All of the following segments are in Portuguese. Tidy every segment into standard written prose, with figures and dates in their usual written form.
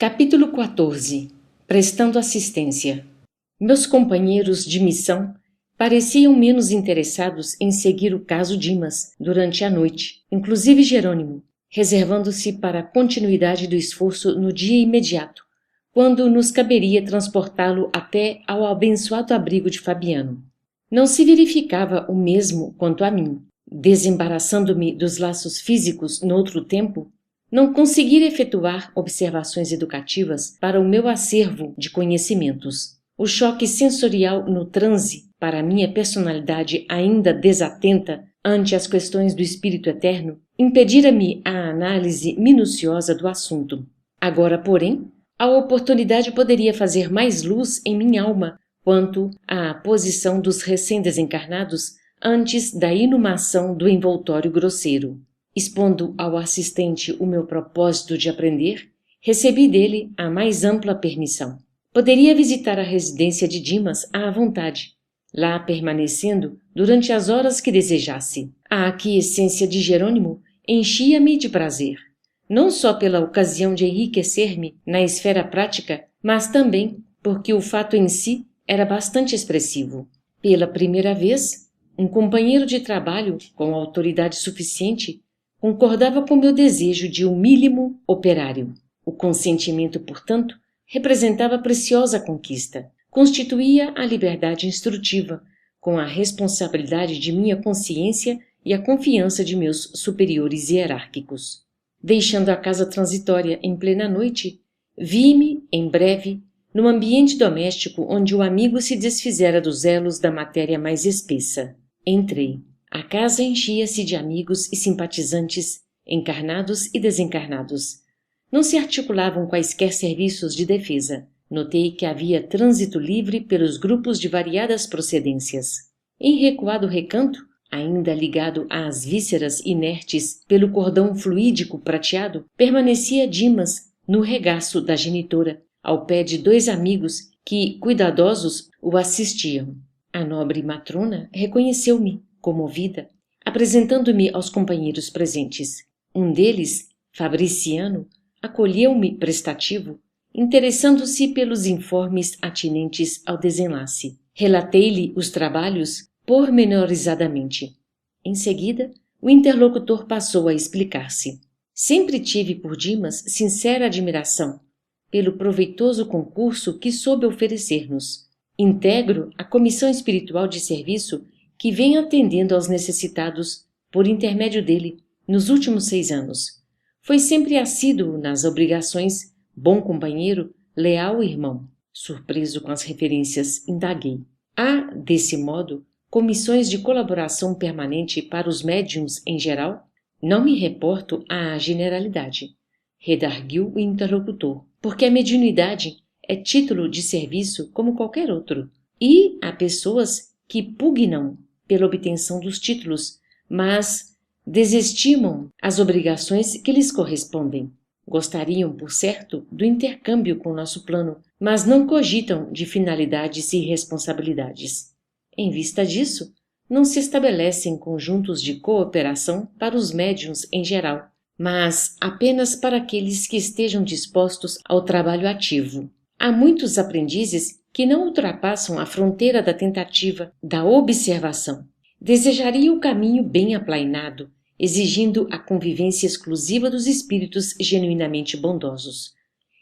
Capítulo 14. Prestando assistência. Meus companheiros de missão pareciam menos interessados em seguir o caso Dimas durante a noite, inclusive Jerônimo, reservando-se para a continuidade do esforço no dia imediato, quando nos caberia transportá-lo até ao abençoado abrigo de Fabiano. Não se verificava o mesmo quanto a mim. Desembaraçando-me dos laços físicos noutro tempo, não consegui efetuar observações educativas para o meu acervo de conhecimentos. O choque sensorial no transe, para minha personalidade ainda desatenta ante as questões do espírito eterno, impedira-me a análise minuciosa do assunto. Agora, porém, a oportunidade poderia fazer mais luz em minha alma quanto à posição dos recém-desencarnados antes da inumação do envoltório grosseiro. Expondo ao assistente o meu propósito de aprender, recebi dele a mais ampla permissão. Poderia visitar a residência de Dimas à vontade, lá permanecendo durante as horas que desejasse. A aquiescência de Jerônimo enchia-me de prazer, não só pela ocasião de enriquecer-me na esfera prática, mas também porque o fato em si era bastante expressivo. Pela primeira vez, um companheiro de trabalho com autoridade suficiente concordava com meu desejo de humílimo operário. O consentimento, portanto, representava preciosa conquista. Constituía a liberdade instrutiva, com a responsabilidade de minha consciência e a confiança de meus superiores hierárquicos. Deixando a casa transitória em plena noite, vi-me, em breve, num ambiente doméstico onde o amigo se desfizera dos elos da matéria mais espessa. Entrei. A casa enchia-se de amigos e simpatizantes, encarnados e desencarnados. Não se articulavam quaisquer serviços de defesa. Notei que havia trânsito livre pelos grupos de variadas procedências. Em recuado recanto, ainda ligado às vísceras inertes pelo cordão fluídico prateado, permanecia Dimas no regaço da genitora, ao pé de dois amigos que, cuidadosos, o assistiam. A nobre matrona reconheceu-me, comovida, apresentando-me aos companheiros presentes. Um deles, Fabriciano, acolheu-me prestativo, interessando-se pelos informes atinentes ao desenlace. Relatei-lhe os trabalhos pormenorizadamente. Em seguida, o interlocutor passou a explicar-se. Sempre tive por Dimas sincera admiração pelo proveitoso concurso que soube oferecer-nos. Integro a comissão espiritual de serviço que vem atendendo aos necessitados por intermédio dele nos últimos 6 anos. Foi sempre assíduo nas obrigações, bom companheiro, leal irmão. Surpreso com as referências, indaguei. Há, desse modo, comissões de colaboração permanente para os médiuns em geral? Não me reporto à generalidade, redarguiu o interlocutor, porque a mediunidade é título de serviço como qualquer outro, e há pessoas que pugnam pela obtenção dos títulos, mas desestimam as obrigações que lhes correspondem. Gostariam, por certo, do intercâmbio com nosso plano, mas não cogitam de finalidades e responsabilidades. Em vista disso, não se estabelecem conjuntos de cooperação para os médiuns em geral, mas apenas para aqueles que estejam dispostos ao trabalho ativo. Há muitos aprendizes que não ultrapassam a fronteira da tentativa, da observação. Desejaria o caminho bem aplainado, exigindo a convivência exclusiva dos espíritos genuinamente bondosos.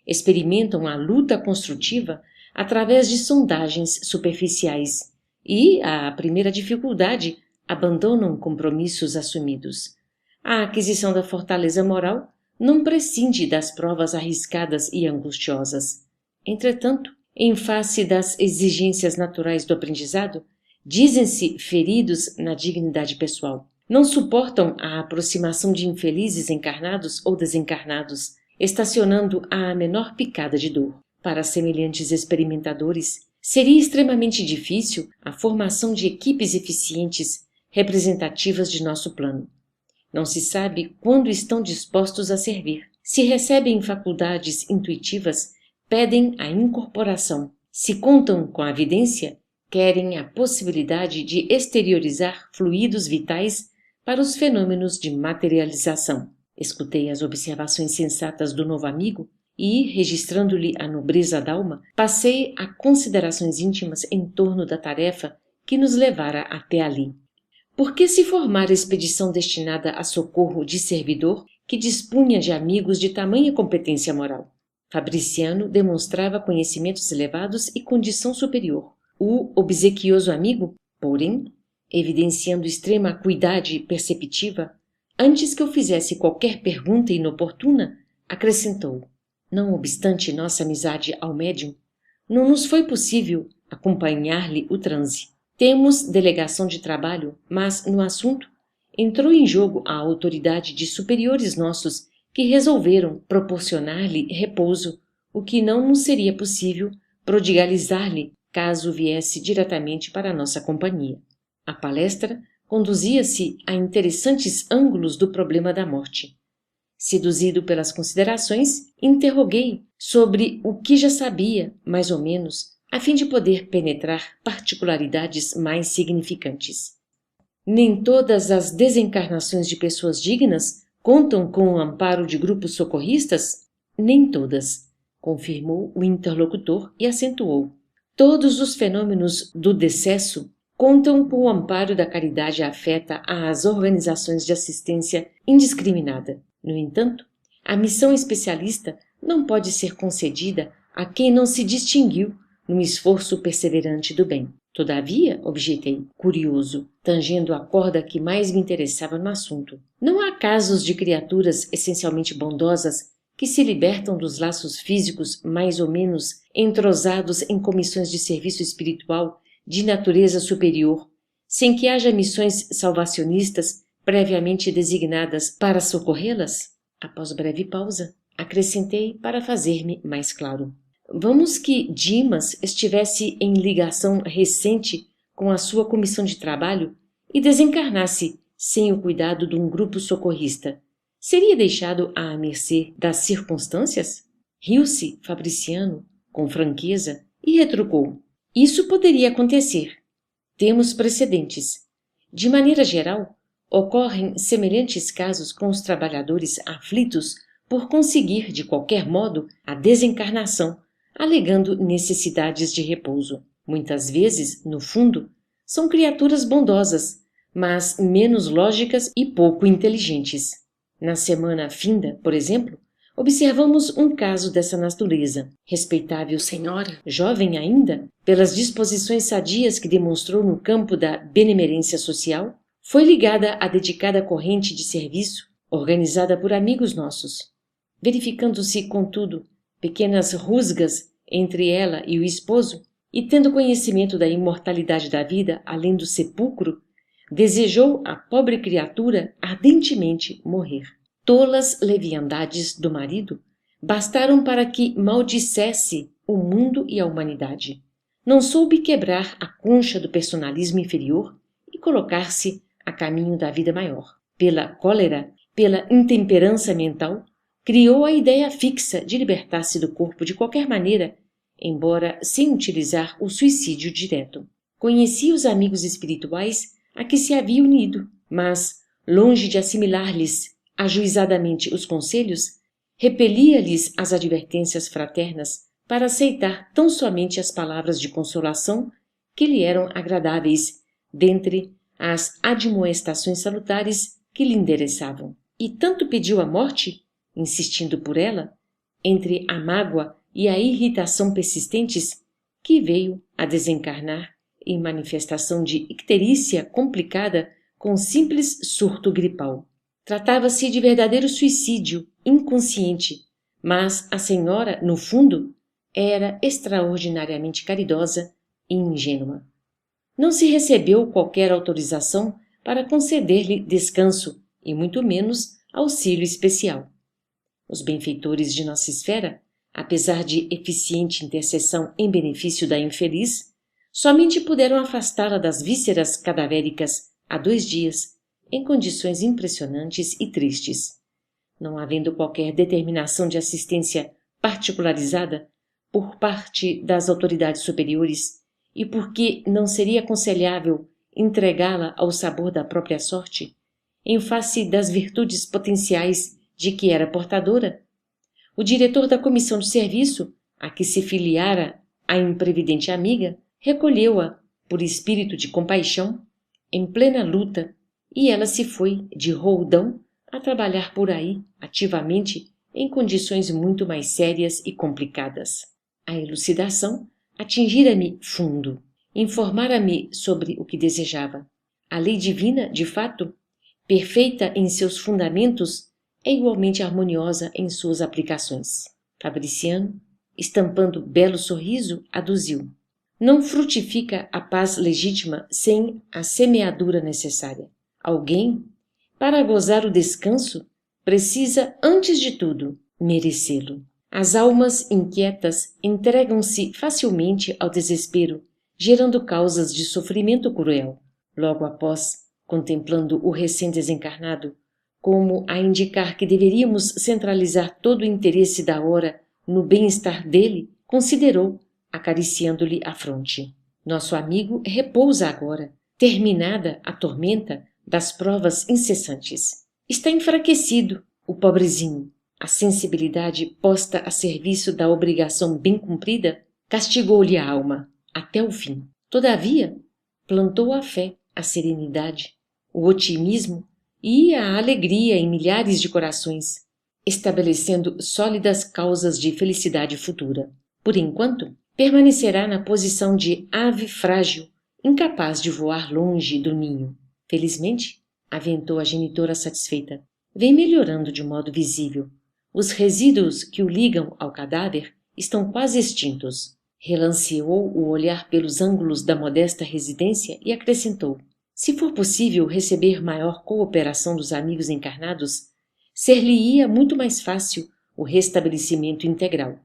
Experimentam a luta construtiva através de sondagens superficiais e, à primeira dificuldade, abandonam compromissos assumidos. A aquisição da fortaleza moral não prescinde das provas arriscadas e angustiosas. Entretanto, em face das exigências naturais do aprendizado, dizem-se feridos na dignidade pessoal. Não suportam a aproximação de infelizes encarnados ou desencarnados, estacionando à menor picada de dor. Para semelhantes experimentadores, seria extremamente difícil a formação de equipes eficientes, representativas de nosso plano. Não se sabe quando estão dispostos a servir. Se recebem faculdades intuitivas, pedem a incorporação. Se contam com a evidência, querem a possibilidade de exteriorizar fluidos vitais para os fenômenos de materialização. Escutei as observações sensatas do novo amigo e, registrando-lhe a nobreza d'alma, passei a considerações íntimas em torno da tarefa que nos levara até ali. Por que se formara a expedição destinada a socorro de servidor que dispunha de amigos de tamanha competência moral? Fabriciano demonstrava conhecimentos elevados e condição superior. O obsequioso amigo, porém, evidenciando extrema acuidade perceptiva, antes que eu fizesse qualquer pergunta inoportuna, acrescentou: não obstante nossa amizade ao médium, não nos foi possível acompanhar-lhe o transe. Temos delegação de trabalho, mas, no assunto, entrou em jogo a autoridade de superiores nossos que resolveram proporcionar-lhe repouso, o que não nos seria possível prodigalizar-lhe caso viesse diretamente para a nossa companhia. A palestra conduzia-se a interessantes ângulos do problema da morte. Seduzido pelas considerações, interroguei sobre o que já sabia, mais ou menos, a fim de poder penetrar particularidades mais significantes. Nem todas as desencarnações de pessoas dignas contam com o amparo de grupos socorristas? Nem todas, confirmou o interlocutor e acentuou. Todos os fenômenos do decesso contam com o amparo da caridade afeta às organizações de assistência indiscriminada. No entanto, a missão especialista não pode ser concedida a quem não se distinguiu no esforço perseverante do bem. Todavia, objetei, curioso, tangendo a corda que mais me interessava no assunto, não há casos de criaturas essencialmente bondosas que se libertam dos laços físicos mais ou menos entrosados em comissões de serviço espiritual de natureza superior, sem que haja missões salvacionistas previamente designadas para socorrê-las? Após breve pausa, acrescentei para fazer-me mais claro. Vamos que Dimas estivesse em ligação recente com a sua comissão de trabalho e desencarnasse sem o cuidado de um grupo socorrista. Seria deixado à mercê das circunstâncias? Riu-se Fabriciano, com franqueza, e retrucou. Isso poderia acontecer. Temos precedentes. De maneira geral, ocorrem semelhantes casos com os trabalhadores aflitos por conseguir, de qualquer modo, a desencarnação, alegando necessidades de repouso. Muitas vezes, no fundo, são criaturas bondosas, mas menos lógicas e pouco inteligentes. Na semana finda, por exemplo, observamos um caso dessa natureza. Respeitável senhora, jovem ainda, pelas disposições sadias que demonstrou no campo da benemerência social, foi ligada à dedicada corrente de serviço organizada por amigos nossos. Verificando-se, contudo, pequenas rusgas entre ela e o esposo, e tendo conhecimento da imortalidade da vida além do sepulcro, desejou a pobre criatura ardentemente morrer. Tolas leviandades do marido bastaram para que maldissesse o mundo e a humanidade. Não soube quebrar a concha do personalismo inferior e colocar-se a caminho da vida maior. Pela cólera, pela intemperança mental, criou a ideia fixa de libertar-se do corpo de qualquer maneira, embora sem utilizar o suicídio direto. Conhecia os amigos espirituais a que se havia unido, mas, longe de assimilar-lhes ajuizadamente os conselhos, repelia-lhes as advertências fraternas para aceitar tão somente as palavras de consolação que lhe eram agradáveis, dentre as admoestações salutares que lhe endereçavam. E tanto pediu a morte, insistindo por ela, entre a mágoa e a irritação persistentes, que veio a desencarnar em manifestação de icterícia complicada com simples surto gripal. Tratava-se de verdadeiro suicídio inconsciente, mas a senhora, no fundo, era extraordinariamente caridosa e ingênua. Não se recebeu qualquer autorização para conceder-lhe descanso e muito menos auxílio especial. Os benfeitores de nossa esfera, apesar de eficiente intercessão em benefício da infeliz, somente puderam afastá-la das vísceras cadavéricas há 2 dias, em condições impressionantes e tristes. Não havendo qualquer determinação de assistência particularizada por parte das autoridades superiores e porque não seria aconselhável entregá-la ao sabor da própria sorte, em face das virtudes potenciais de que era portadora, O diretor da comissão de serviço, a que se filiara a imprevidente amiga, recolheu-a, por espírito de compaixão, em plena luta, e ela se foi, de roldão, a trabalhar por aí, ativamente, em condições muito mais sérias e complicadas. A elucidação atingira-me fundo, informara-me sobre o que desejava. A lei divina, de fato, perfeita em seus fundamentos, é igualmente harmoniosa em suas aplicações. Fabriciano, estampando belo sorriso, aduziu: não frutifica a paz legítima sem a semeadura necessária. Alguém, para gozar o descanso, precisa, antes de tudo, merecê-lo. As almas inquietas entregam-se facilmente ao desespero, gerando causas de sofrimento cruel. Logo após, contemplando o recém-desencarnado, como a indicar que deveríamos centralizar todo o interesse da hora no bem-estar dele, considerou, acariciando-lhe a fronte: nosso amigo repousa agora, terminada a tormenta das provas incessantes. Está enfraquecido, o pobrezinho. A sensibilidade posta a serviço da obrigação bem cumprida castigou-lhe a alma até o fim. Todavia, plantou a fé, a serenidade, o otimismo e a alegria em milhares de corações, estabelecendo sólidas causas de felicidade futura. Por enquanto, permanecerá na posição de ave frágil, incapaz de voar longe do ninho. Felizmente, aventou a genitora satisfeita, vem melhorando de modo visível. Os resíduos que o ligam ao cadáver estão quase extintos. Relanceou o olhar pelos ângulos da modesta residência e acrescentou: se for possível receber maior cooperação dos amigos encarnados, ser-lhe-ia muito mais fácil o restabelecimento integral.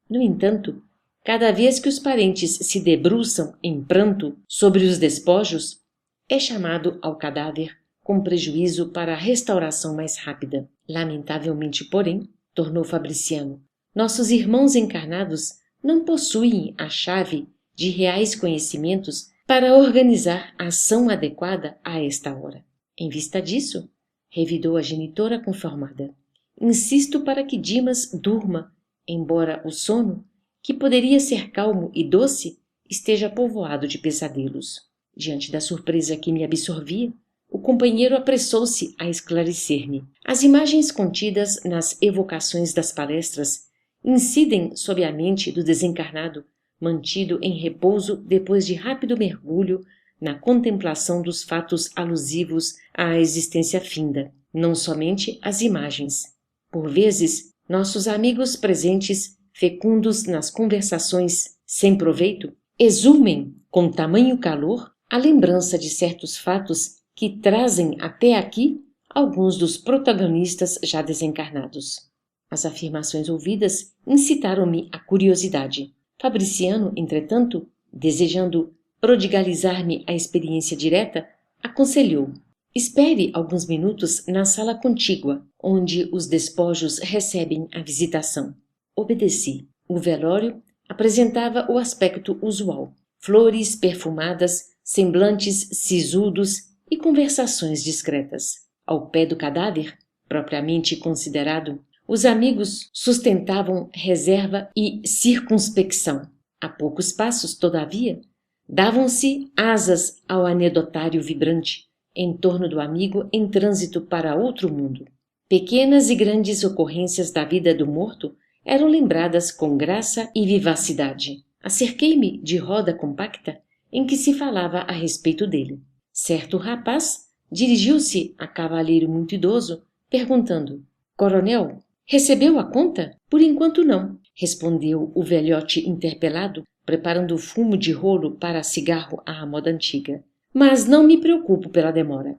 No entanto, cada vez que os parentes se debruçam em pranto sobre os despojos, é chamado ao cadáver com prejuízo para a restauração mais rápida. Lamentavelmente, porém, tornou Fabriciano, nossos irmãos encarnados não possuem a chave de reais conhecimentos para organizar a ação adequada a esta hora. Em vista disso, revidou a genitora conformada, insisto para que Dimas durma, embora o sono, que poderia ser calmo e doce, esteja povoado de pesadelos. Diante da surpresa que me absorvia, o companheiro apressou-se a esclarecer-me. As imagens contidas nas evocações das palestras incidem sob a mente do desencarnado, mantido em repouso depois de rápido mergulho na contemplação dos fatos alusivos à existência finda, não somente as imagens. Por vezes, nossos amigos presentes, fecundos nas conversações sem proveito, exumem com tamanho calor a lembrança de certos fatos que trazem até aqui alguns dos protagonistas já desencarnados. As afirmações ouvidas incitaram-me à curiosidade. Fabriciano, entretanto, desejando prodigalizar-me a experiência direta, aconselhou: espere alguns minutos na sala contígua, onde os despojos recebem a visitação. Obedeci. O velório apresentava o aspecto usual: flores perfumadas, semblantes sisudos e conversações discretas. Ao pé do cadáver, propriamente considerado, os amigos sustentavam reserva e circunspecção. A poucos passos, todavia, davam-se asas ao anedotário vibrante, em torno do amigo em trânsito para outro mundo. Pequenas e grandes ocorrências da vida do morto eram lembradas com graça e vivacidade. Acerquei-me de roda compacta em que se falava a respeito dele. Certo rapaz dirigiu-se a cavalheiro muito idoso, perguntando: coronel, recebeu a conta? Por enquanto não, respondeu o velhote interpelado, preparando o fumo de rolo para cigarro à moda antiga. Mas não me preocupo pela demora.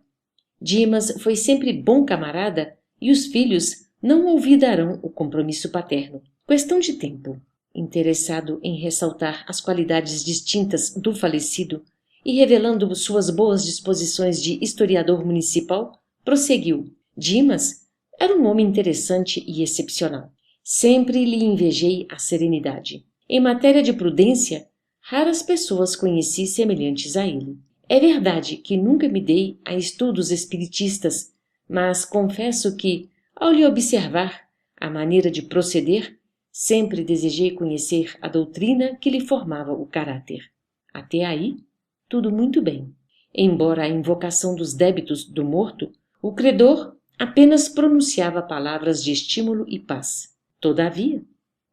Dimas foi sempre bom camarada e os filhos não olvidarão o compromisso paterno. Questão de tempo. Interessado em ressaltar as qualidades distintas do falecido e revelando suas boas disposições de historiador municipal, prosseguiu: Dimas era um homem interessante e excepcional. Sempre lhe invejei a serenidade. Em matéria de prudência, raras pessoas conheci semelhantes a ele. É verdade que nunca me dei a estudos espiritistas, mas confesso que, ao lhe observar, a maneira de proceder, sempre desejei conhecer a doutrina que lhe formava o caráter. Até aí, tudo muito bem. Embora a invocação dos débitos do morto, o credor apenas pronunciava palavras de estímulo e paz. Todavia,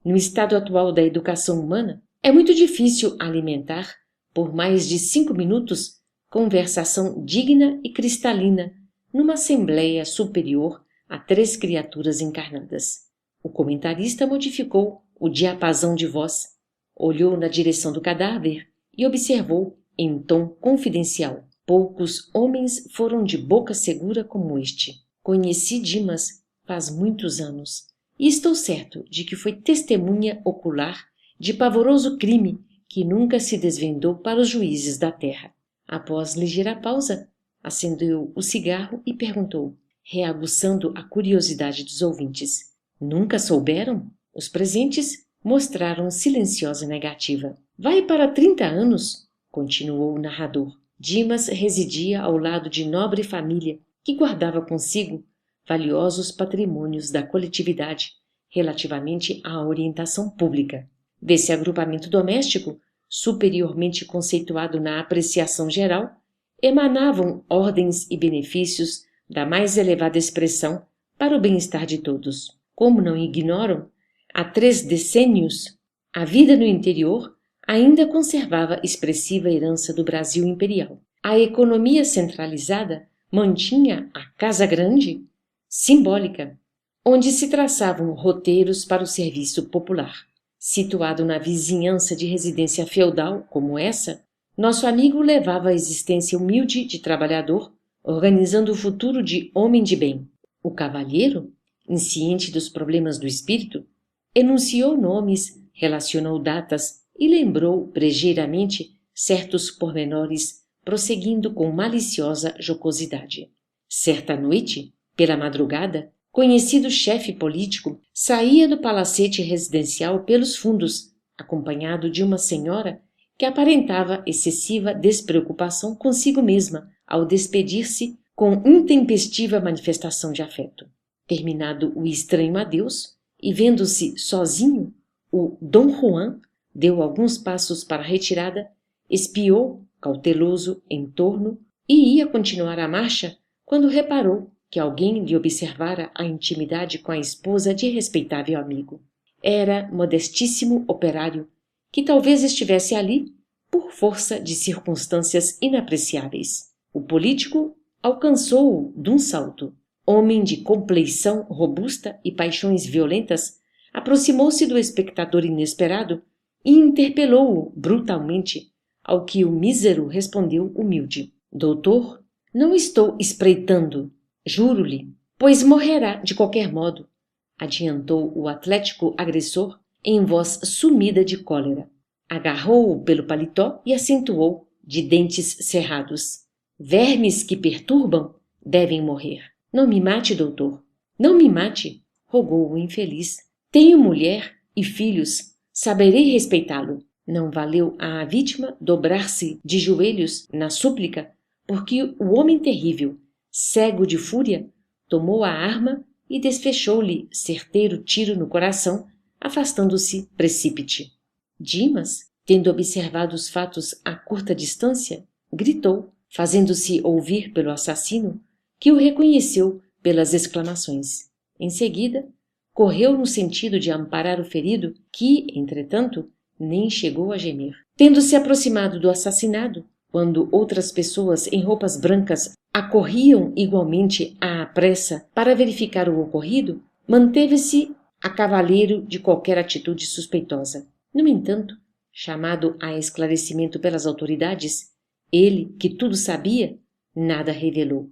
no estado atual da educação humana, é muito difícil alimentar, por mais de 5 minutos, conversação digna e cristalina numa assembleia superior a 3 criaturas encarnadas. O comentarista modificou o diapasão de voz, olhou na direção do cadáver e observou, em tom confidencial: poucos homens foram de boca segura como este. Conheci Dimas faz muitos anos e estou certo de que foi testemunha ocular de pavoroso crime que nunca se desvendou para os juízes da terra. Após ligeira pausa, acendeu o cigarro e perguntou, reaguçando a curiosidade dos ouvintes: nunca souberam? Os presentes mostraram silenciosa negativa. Vai para 30 anos, continuou o narrador. Dimas residia ao lado de nobre família que guardava consigo valiosos patrimônios da coletividade relativamente à orientação pública. Desse agrupamento doméstico, superiormente conceituado na apreciação geral, emanavam ordens e benefícios da mais elevada expressão para o bem-estar de todos. Como não ignoram, há 3 decênios, a vida no interior ainda conservava expressiva herança do Brasil imperial. A economia centralizada mantinha a Casa Grande, simbólica, onde se traçavam roteiros para o serviço popular. Situado na vizinhança de residência feudal como essa, nosso amigo levava a existência humilde de trabalhador, organizando o futuro de homem de bem. O cavalheiro, insciente dos problemas do espírito, enunciou nomes, relacionou datas e lembrou brejeiramente certos pormenores, prosseguindo com maliciosa jocosidade. Certa noite, pela madrugada, conhecido chefe político saía do palacete residencial pelos fundos, acompanhado de uma senhora que aparentava excessiva despreocupação consigo mesma ao despedir-se com intempestiva manifestação de afeto. Terminado o estranho adeus, e vendo-se sozinho, o Dom Juan deu alguns passos para a retirada, espiou, cauteloso, em torno e ia continuar a marcha quando reparou que alguém lhe observara a intimidade com a esposa de respeitável amigo. Era modestíssimo operário, que talvez estivesse ali por força de circunstâncias inapreciáveis. O político alcançou-o de um salto. Homem de compleição robusta e paixões violentas, aproximou-se do espectador inesperado e interpelou-o brutalmente, ao que o mísero respondeu humilde: doutor, não estou espreitando, juro-lhe, pois morrerá de qualquer modo, adiantou o atlético agressor em voz sumida de cólera. Agarrou-o pelo paletó e acentuou, de dentes cerrados: vermes que perturbam devem morrer. Não me mate, doutor, não me mate, rogou o infeliz. Tenho mulher e filhos, saberei respeitá-lo. Não valeu à vítima dobrar-se de joelhos na súplica, porque o homem terrível, cego de fúria, tomou a arma e desfechou-lhe certeiro tiro no coração, afastando-se precípite. Dimas, tendo observado os fatos a curta distância, gritou, fazendo-se ouvir pelo assassino, que o reconheceu pelas exclamações. Em seguida, correu no sentido de amparar o ferido, que, entretanto, nem chegou a gemer. Tendo-se aproximado do assassinado, quando outras pessoas em roupas brancas acorriam igualmente à pressa para verificar o ocorrido, manteve-se a cavaleiro de qualquer atitude suspeitosa. No entanto, chamado a esclarecimento pelas autoridades, ele, que tudo sabia, nada revelou.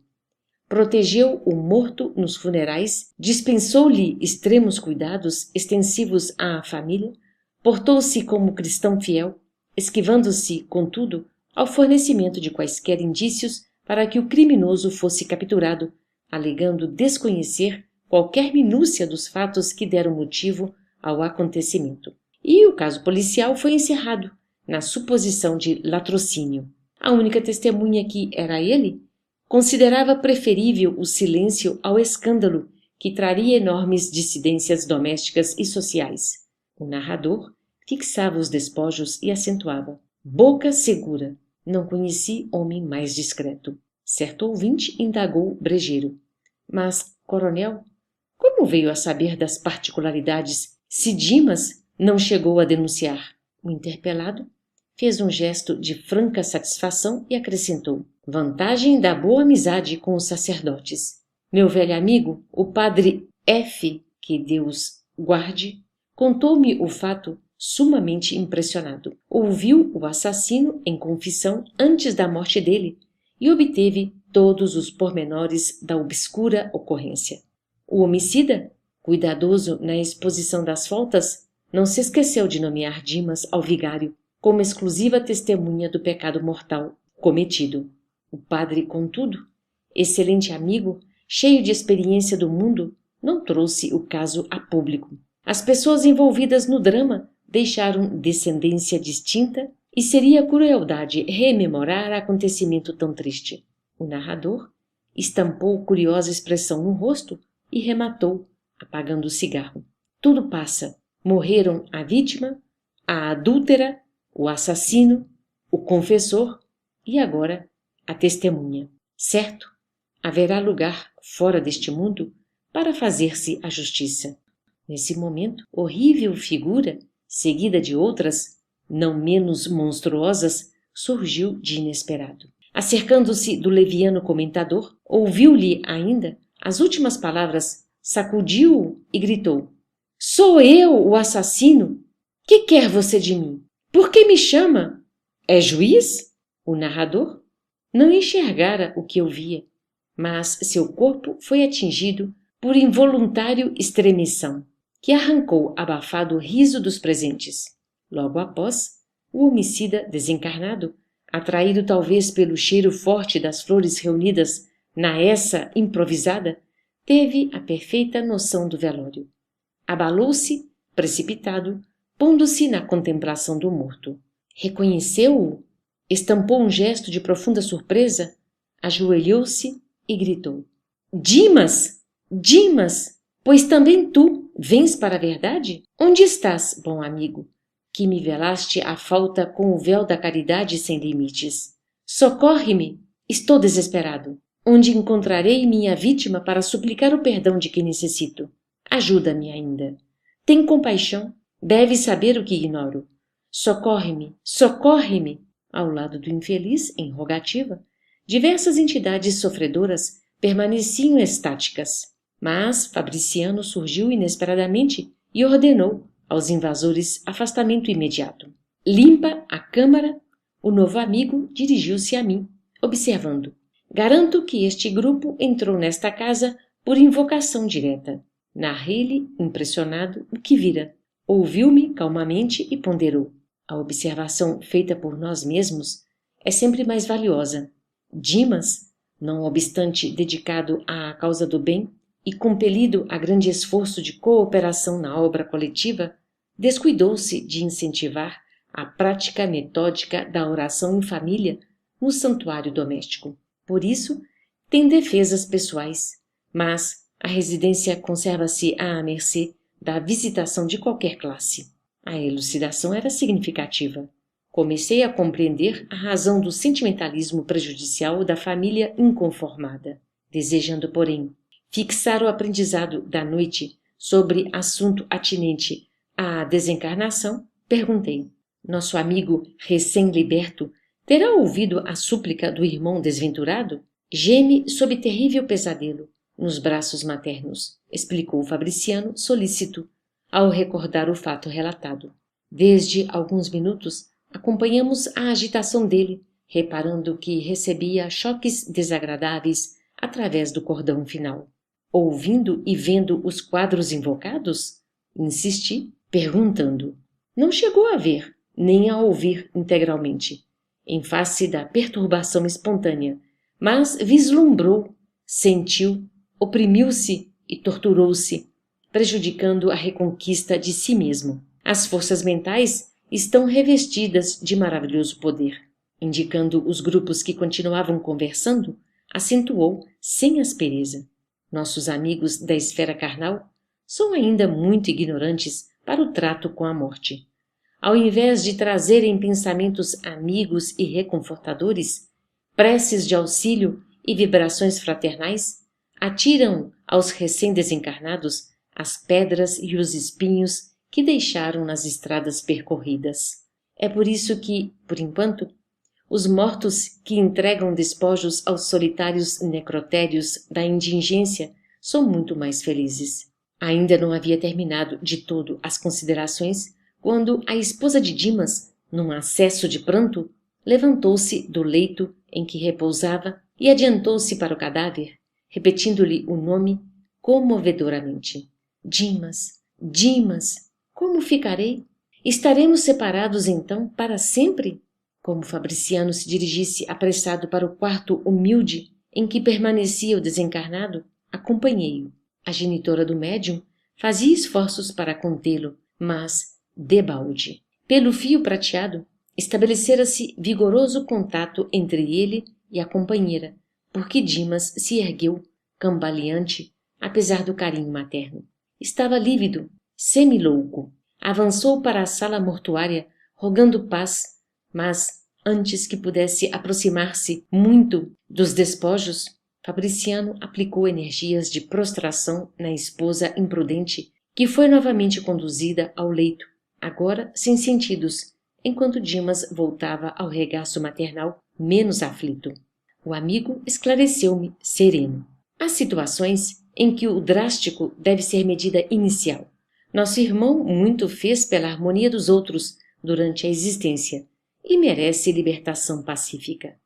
Protegeu o morto nos funerais, dispensou-lhe extremos cuidados extensivos à família, portou-se como cristão fiel, esquivando-se, contudo, ao fornecimento de quaisquer indícios para que o criminoso fosse capturado, alegando desconhecer qualquer minúcia dos fatos que deram motivo ao acontecimento. E o caso policial foi encerrado, na suposição de latrocínio. A única testemunha, que era ele, considerava preferível o silêncio ao escândalo que traria enormes dissidências domésticas e sociais. O narrador fixava os despojos e acentuava: boca segura. Não conheci homem mais discreto. Certo ouvinte indagou brejeiro: mas, coronel, como veio a saber das particularidades se Dimas não chegou a denunciar? O interpelado fez um gesto de franca satisfação e acrescentou: vantagem da boa amizade com os sacerdotes. Meu velho amigo, o padre F., que Deus guarde, contou-me o fato sumamente impressionado. Ouviu o assassino em confissão antes da morte dele e obteve todos os pormenores da obscura ocorrência. O homicida, cuidadoso na exposição das faltas, não se esqueceu de nomear Dimas ao vigário como exclusiva testemunha do pecado mortal cometido. O padre, contudo, excelente amigo, cheio de experiência do mundo, não trouxe o caso a público. As pessoas envolvidas no drama deixaram descendência distinta e seria crueldade rememorar acontecimento tão triste. O narrador estampou curiosa expressão no rosto e rematou, apagando o cigarro. Tudo passa. Morreram a vítima, a adúltera, o assassino, o confessor e agora a testemunha. Certo, haverá lugar fora deste mundo para fazer-se a justiça. Nesse momento, horrível figura, seguida de outras, não menos monstruosas, surgiu de inesperado. Acercando-se do leviano comentador, ouviu-lhe ainda as últimas palavras, sacudiu-o e gritou: sou eu o assassino? Que quer você de mim? Por que me chama? É juiz? O narrador não enxergara o que ouvia, mas seu corpo foi atingido por involuntário estremeção, que arrancou abafado riso dos presentes. Logo após, o homicida desencarnado, atraído talvez pelo cheiro forte das flores reunidas na essa improvisada, teve a perfeita noção do velório. Abalou-se, precipitado, pondo-se na contemplação do morto. Reconheceu-o? Estampou um gesto de profunda surpresa, ajoelhou-se e gritou: Dimas! Dimas! Pois também tu vens para a verdade? Onde estás, bom amigo, que me velaste a falta com o véu da caridade sem limites? Socorre-me! Estou desesperado. Onde encontrarei minha vítima para suplicar o perdão de que necessito? Ajuda-me ainda. Tem compaixão. Deves saber o que ignoro. Socorre-me! Socorre-me! Ao lado do infeliz, em rogativa, diversas entidades sofredoras permaneciam estáticas. Mas Fabriciano surgiu inesperadamente e ordenou aos invasores afastamento imediato. Limpa a câmara, o novo amigo dirigiu-se a mim, observando: garanto que este grupo entrou nesta casa por invocação direta. Narrei-lhe, impressionado, o que vira. Ouviu-me calmamente e ponderou: a observação feita por nós mesmos é sempre mais valiosa. Dimas, não obstante dedicado à causa do bem e compelido a grande esforço de cooperação na obra coletiva, descuidou-se de incentivar a prática metódica da oração em família no santuário doméstico. Por isso, tem defesas pessoais, mas a residência conserva-se à mercê da visitação de qualquer classe. A elucidação era significativa. Comecei a compreender a razão do sentimentalismo prejudicial da família inconformada. Desejando, porém, fixar o aprendizado da noite sobre assunto atinente à desencarnação, perguntei: nosso amigo recém-liberto terá ouvido a súplica do irmão desventurado? Geme sob terrível pesadelo nos braços maternos, explicou Fabriciano, solícito, ao recordar o fato relatado. Desde alguns minutos acompanhamos a agitação dele, reparando que recebia choques desagradáveis através do cordão final. Ouvindo e vendo os quadros invocados? Insisti, perguntando. Não chegou a ver, nem a ouvir integralmente, em face da perturbação espontânea, mas vislumbrou, sentiu, oprimiu-se e torturou-se, prejudicando a reconquista de si mesmo. As forças mentais estão revestidas de maravilhoso poder. Indicando os grupos que continuavam conversando, acentuou sem aspereza: Nossos amigos da esfera carnal são ainda muito ignorantes para o trato com a morte. Ao invés de trazerem pensamentos amigos e reconfortadores, preces de auxílio e vibrações fraternais, atiram aos recém-desencarnados as pedras e os espinhos que deixaram nas estradas percorridas. É por isso que, por enquanto, os mortos que entregam despojos aos solitários necrotérios da indigência são muito mais felizes. Ainda não havia terminado de todo as considerações quando a esposa de Dimas, num acesso de pranto, levantou-se do leito em que repousava e adiantou-se para o cadáver, repetindo-lhe o nome comovedoramente. Dimas, Dimas, como ficarei? Estaremos separados então para sempre? Como Fabriciano se dirigisse apressado para o quarto humilde em que permanecia o desencarnado, acompanhei-o. A genitora do médium fazia esforços para contê-lo, mas debalde. Pelo fio prateado, estabelecera-se vigoroso contato entre ele e a companheira, porque Dimas se ergueu, cambaleante, apesar do carinho materno. Estava lívido, semilouco. Avançou para a sala mortuária, rogando paz, mas, antes que pudesse aproximar-se muito dos despojos, Fabriciano aplicou energias de prostração na esposa imprudente, que foi novamente conduzida ao leito, agora sem sentidos, enquanto Dimas voltava ao regaço maternal menos aflito. O amigo esclareceu-me sereno. Há situações em que o drástico deve ser medida inicial. Nosso irmão muito fez pela harmonia dos outros durante a existência e merece libertação pacífica.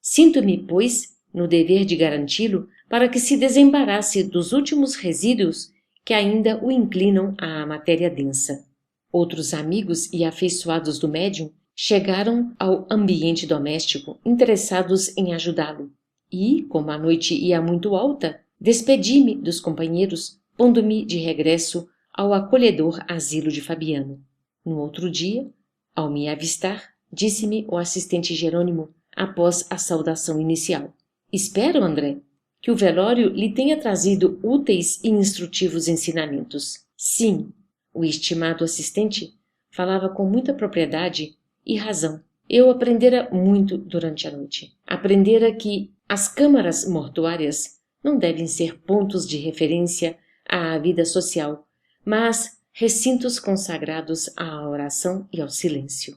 Sinto-me, pois, no dever de garanti-lo para que se desembarace dos últimos resíduos que ainda o inclinam à matéria densa. Outros amigos e afeiçoados do médium chegaram ao ambiente doméstico interessados em ajudá-lo e, como a noite ia muito alta, despedi-me dos companheiros, pondo-me de regresso ao acolhedor asilo de Fabiano. No outro dia, ao me avistar, disse-me o assistente Jerônimo após a saudação inicial: espero, André, que o velório lhe tenha trazido úteis e instrutivos ensinamentos. Sim, o estimado assistente falava com muita propriedade e razão. Eu aprendera muito durante a noite. Aprendera que as câmaras mortuárias não devem ser pontos de referência à vida social, mas recintos consagrados à oração e ao silêncio.